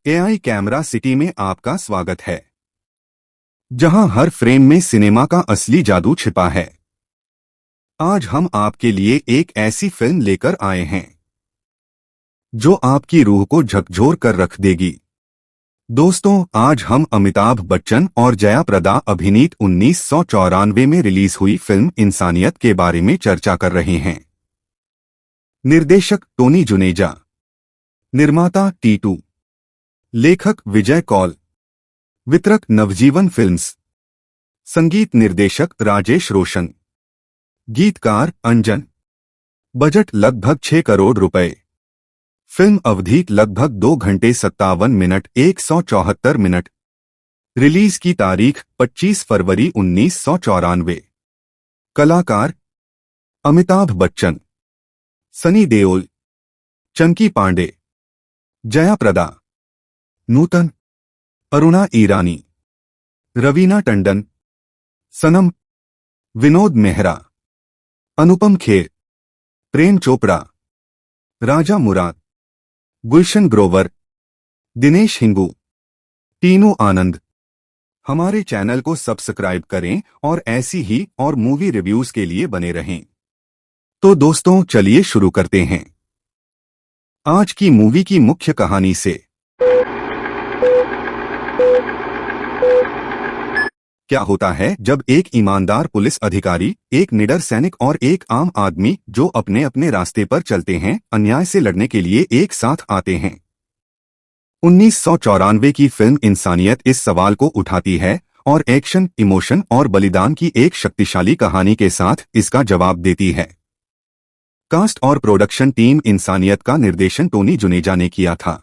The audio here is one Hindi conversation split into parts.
एआई कैमरा सिटी में आपका स्वागत है, जहां हर फ्रेम में सिनेमा का असली जादू छिपा है। आज हम आपके लिए एक ऐसी फिल्म लेकर आए हैं जो आपकी रूह को झकझोर कर रख देगी। दोस्तों, आज हम अमिताभ बच्चन और जया प्रदा अभिनीत 1994 में रिलीज हुई फिल्म इंसानियत के बारे में चर्चा कर रहे हैं। निर्देशक टोनी जुनेजा, निर्माता टीटू, लेखक विजय कौल, वितरक नवजीवन फिल्म्स, संगीत निर्देशक राजेश रोशन, गीतकार अंजन। बजट लगभग 6 करोड़ रुपए। फिल्म अवधि लगभग 2 घंटे 57 मिनट 174 मिनट। रिलीज की तारीख 25 फरवरी 1994। कलाकार अमिताभ बच्चन, सनी देओल, चंकी पांडे, जया प्रदा, नूतन, अरुणा ईरानी, रवीना टंडन, सनम, विनोद मेहरा, अनुपम खेर, प्रेम चोपड़ा, राजा मुराद, गुलशन ग्रोवर, दिनेश हिंगू, टीनू आनंद। हमारे चैनल को सब्सक्राइब करें और ऐसी ही और मूवी रिव्यूज के लिए बने रहें। तो दोस्तों, चलिए शुरू करते हैं आज की मूवी की मुख्य कहानी से। क्या होता है जब एक ईमानदार पुलिस अधिकारी, एक निडर सैनिक और एक आम आदमी जो अपने अपने रास्ते पर चलते हैं, अन्याय से लड़ने के लिए एक साथ आते हैं। 1994 की फिल्म इंसानियत इस सवाल को उठाती है और एक्शन, इमोशन और बलिदान की एक शक्तिशाली कहानी के साथ इसका जवाब देती है। कास्ट और प्रोडक्शन टीम इंसानियत का निर्देशन टोनी जुनेजा ने किया था।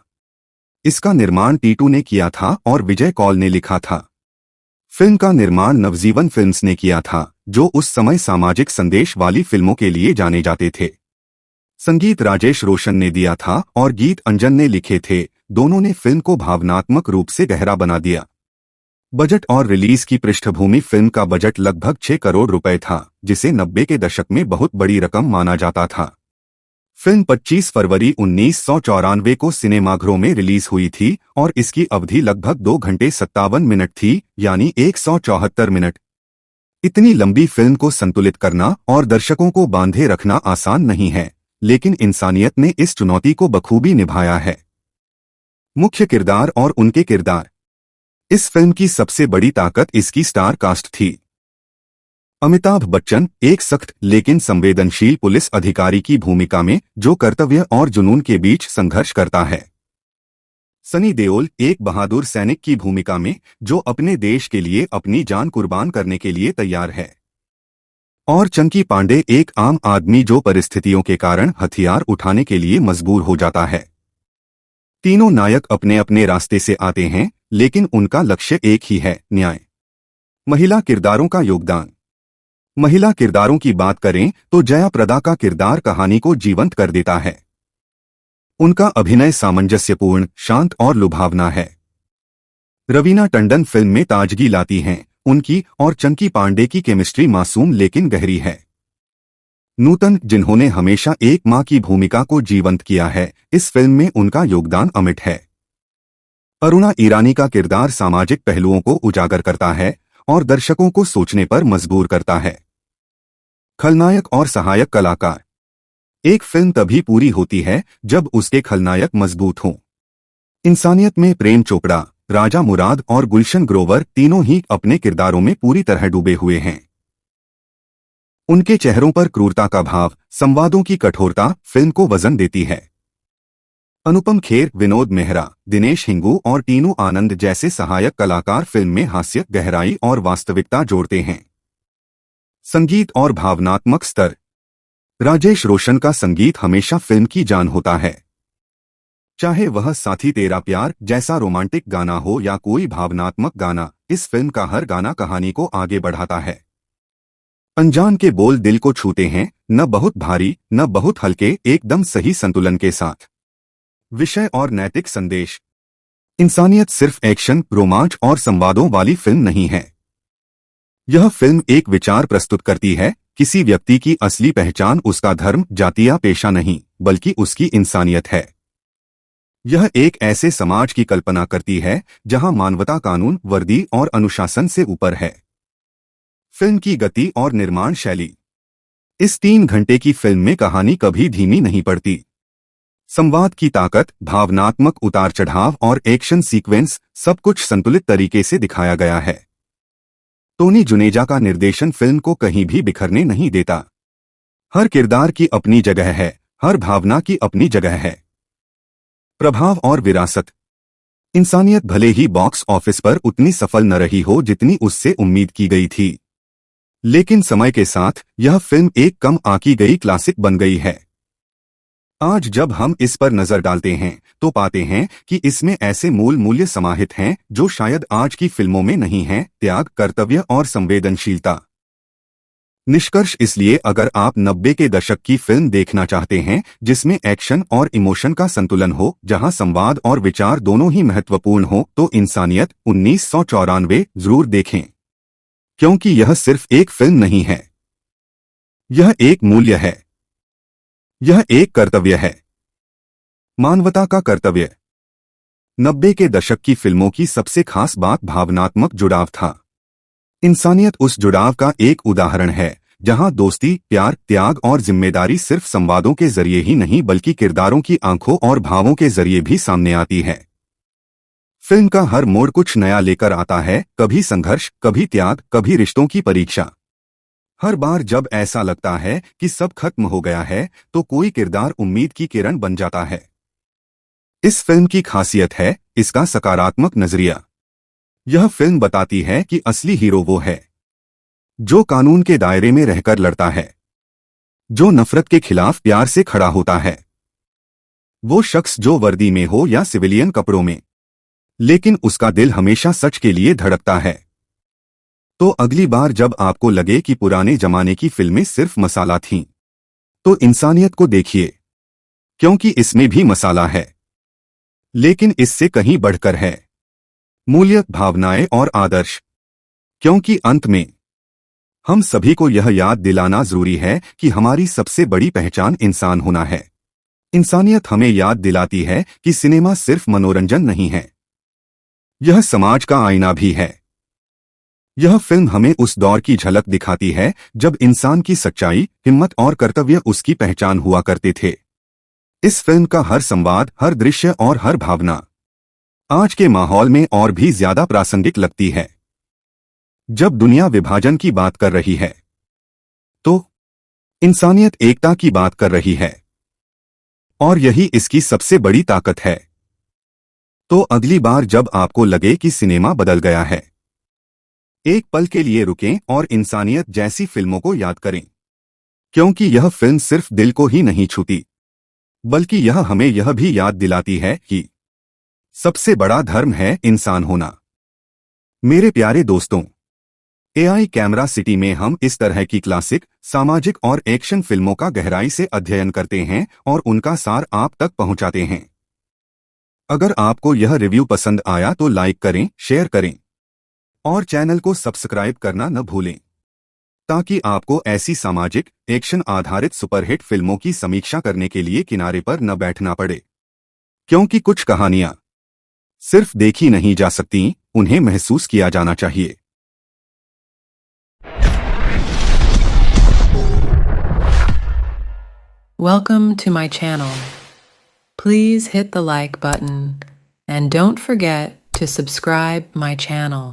इसका निर्माण टीटू ने किया था और विजय कौल ने लिखा था। फिल्म का निर्माण नवजीवन फिल्म्स ने किया था, जो उस समय सामाजिक संदेश वाली फिल्मों के लिए जाने जाते थे। संगीत राजेश रोशन ने दिया था और गीत अंजन ने लिखे थे। दोनों ने फिल्म को भावनात्मक रूप से गहरा बना दिया। बजट और रिलीज की पृष्ठभूमि। फिल्म का बजट लगभग 6 करोड़ रुपए था, जिसे 90 के दशक में बहुत बड़ी रकम माना जाता था। फिल्म 25 फरवरी 1994 को सिनेमाघरों में रिलीज हुई थी और इसकी अवधि लगभग 2 घंटे 57 मिनट थी, यानी 174 मिनट। इतनी लंबी फिल्म को संतुलित करना और दर्शकों को बांधे रखना आसान नहीं है, लेकिन इंसानियत ने इस चुनौती को बखूबी निभाया है। मुख्य किरदार और उनके किरदार। इस फिल्म की सबसे बड़ी ताकत इसकी स्टार कास्ट थी। अमिताभ बच्चन एक सख्त लेकिन संवेदनशील पुलिस अधिकारी की भूमिका में, जो कर्तव्य और जुनून के बीच संघर्ष करता है। सनी देओल एक बहादुर सैनिक की भूमिका में, जो अपने देश के लिए अपनी जान कुर्बान करने के लिए तैयार है। और चंकी पांडे एक आम आदमी, जो परिस्थितियों के कारण हथियार उठाने के लिए मजबूर हो जाता है। तीनों नायक अपने अपने रास्ते से आते हैं, लेकिन उनका लक्ष्य एक ही है, न्याय। महिला किरदारों का योगदान। महिला किरदारों की बात करें तो जया प्रदा का किरदार कहानी को जीवंत कर देता है। उनका अभिनय सामंजस्यपूर्ण, शांत और लुभावना है। रवीना टंडन फिल्म में ताजगी लाती हैं। उनकी और चंकी पांडे की केमिस्ट्री मासूम लेकिन गहरी है। नूतन, जिन्होंने हमेशा एक मां की भूमिका को जीवंत किया है, इस फिल्म में उनका योगदान अमिट है। अरुणा ईरानी का किरदार सामाजिक पहलुओं को उजागर करता है और दर्शकों को सोचने पर मजबूर करता है। खलनायक और सहायक कलाकार। एक फिल्म तभी पूरी होती है जब उसके खलनायक मजबूत हों। इंसानियत में प्रेम चोपड़ा, राजा मुराद और गुलशन ग्रोवर तीनों ही अपने किरदारों में पूरी तरह डूबे हुए हैं। उनके चेहरों पर क्रूरता का भाव, संवादों की कठोरता फिल्म को वजन देती है। अनुपम खेर, विनोद मेहरा, दिनेश हिंगू और टीनू आनंद जैसे सहायक कलाकार फिल्म में हास्य, गहराई और वास्तविकता जोड़ते हैं। संगीत और भावनात्मक स्तर। राजेश रोशन का संगीत हमेशा फिल्म की जान होता है। चाहे वह साथी तेरा प्यार जैसा रोमांटिक गाना हो या कोई भावनात्मक गाना, इस फिल्म का हर गाना कहानी को आगे बढ़ाता है। अनजान के बोल दिल को छूते हैं, न बहुत भारी न बहुत हल्के, एकदम सही संतुलन के साथ। विषय और नैतिक संदेश। इंसानियत सिर्फ एक्शन, रोमांच और संवादों वाली फिल्म नहीं है। यह फिल्म एक विचार प्रस्तुत करती है, किसी व्यक्ति की असली पहचान उसका धर्म, जाति या पेशा नहीं, बल्कि उसकी इंसानियत है। यह एक ऐसे समाज की कल्पना करती है जहां मानवता कानून, वर्दी और अनुशासन से ऊपर है। फिल्म की गति और निर्माण शैली। इस 3 घंटे की फिल्म में कहानी कभी धीमी नहीं पड़ती। संवाद की ताकत, भावनात्मक उतार चढ़ाव और एक्शन सीक्वेंस सब कुछ संतुलित तरीके से दिखाया गया है। टोनी जुनेजा का निर्देशन फिल्म को कहीं भी बिखरने नहीं देता। हर किरदार की अपनी जगह है, हर भावना की अपनी जगह है। प्रभाव और विरासत। इंसानियत भले ही बॉक्स ऑफिस पर उतनी सफल न रही हो जितनी उससे उम्मीद की गई थी, लेकिन समय के साथ यह फिल्म एक कम आंकी गई क्लासिक बन गई है। आज जब हम इस पर नजर डालते हैं तो पाते हैं कि इसमें ऐसे मूल मूल्य समाहित हैं जो शायद आज की फिल्मों में नहीं हैं: त्याग, कर्तव्य और संवेदनशीलता। निष्कर्ष इसलिए अगर आप 90 के दशक की फिल्म देखना चाहते हैं जिसमें एक्शन और इमोशन का संतुलन हो, जहां संवाद और विचार दोनों ही महत्वपूर्ण हो, तो इंसानियत 1994 जरूर देखें। क्योंकि यह सिर्फ एक फिल्म नहीं है, यह एक मूल्य है, यह एक कर्तव्य है, मानवता का कर्तव्य। 90 के दशक की फिल्मों की सबसे खास बात भावनात्मक जुड़ाव था। इंसानियत उस जुड़ाव का एक उदाहरण है जहां दोस्ती, प्यार, त्याग और जिम्मेदारी सिर्फ संवादों के जरिए ही नहीं बल्कि किरदारों की आंखों और भावों के जरिए भी सामने आती है। फिल्म का हर मोड़ कुछ नया लेकर आता है, कभी संघर्ष, कभी त्याग, कभी रिश्तों की परीक्षा। हर बार जब ऐसा लगता है कि सब खत्म हो गया है तो कोई किरदार उम्मीद की किरण बन जाता है। इस फिल्म की खासियत है इसका सकारात्मक नजरिया। यह फिल्म बताती है कि असली हीरो वो है जो कानून के दायरे में रहकर लड़ता है, जो नफरत के खिलाफ प्यार से खड़ा होता है, वो शख्स जो वर्दी में हो या सिविलियन कपड़ों में, लेकिन उसका दिल हमेशा सच के लिए धड़कता है। तो अगली बार जब आपको लगे कि पुराने जमाने की फिल्में सिर्फ मसाला थीं, तो इंसानियत को देखिए, क्योंकि इसमें भी मसाला है, लेकिन इससे कहीं बढ़कर है मूल्य, भावनाएं और आदर्श। क्योंकि अंत में हम सभी को यह याद दिलाना जरूरी है कि हमारी सबसे बड़ी पहचान इंसान होना है। इंसानियत हमें याद दिलाती है कि सिनेमा सिर्फ मनोरंजन नहीं है, यह समाज का आईना भी है। यह फिल्म हमें उस दौर की झलक दिखाती है जब इंसान की सच्चाई, हिम्मत और कर्तव्य उसकी पहचान हुआ करते थे। इस फिल्म का हर संवाद, हर दृश्य और हर भावना आज के माहौल में और भी ज्यादा प्रासंगिक लगती है। जब दुनिया विभाजन की बात कर रही है तो इंसानियत एकता की बात कर रही है, और यही इसकी सबसे बड़ी ताकत है। तो अगली बार जब आपको लगे कि सिनेमा बदल गया है, एक पल के लिए रुकें और इंसानियत जैसी फिल्मों को याद करें। क्योंकि यह फिल्म सिर्फ दिल को ही नहीं छूती, बल्कि यह हमें यह भी याद दिलाती है कि सबसे बड़ा धर्म है इंसान होना। मेरे प्यारे दोस्तों, एआई कैमरा सिटी में हम इस तरह की क्लासिक, सामाजिक और एक्शन फिल्मों का गहराई से अध्ययन करते हैं और उनका सार आप तक पहुंचाते हैं। अगर आपको यह रिव्यू पसंद आया तो लाइक करें, शेयर करें और चैनल को सब्सक्राइब करना न भूलें, ताकि आपको ऐसी सामाजिक, एक्शन आधारित सुपरहिट फिल्मों की समीक्षा करने के लिए किनारे पर न बैठना पड़े। क्योंकि कुछ कहानियां सिर्फ देखी नहीं जा सकती, उन्हें महसूस किया जाना चाहिए। Welcome to my channel. Please hit the like button and don't forget to subscribe my channel.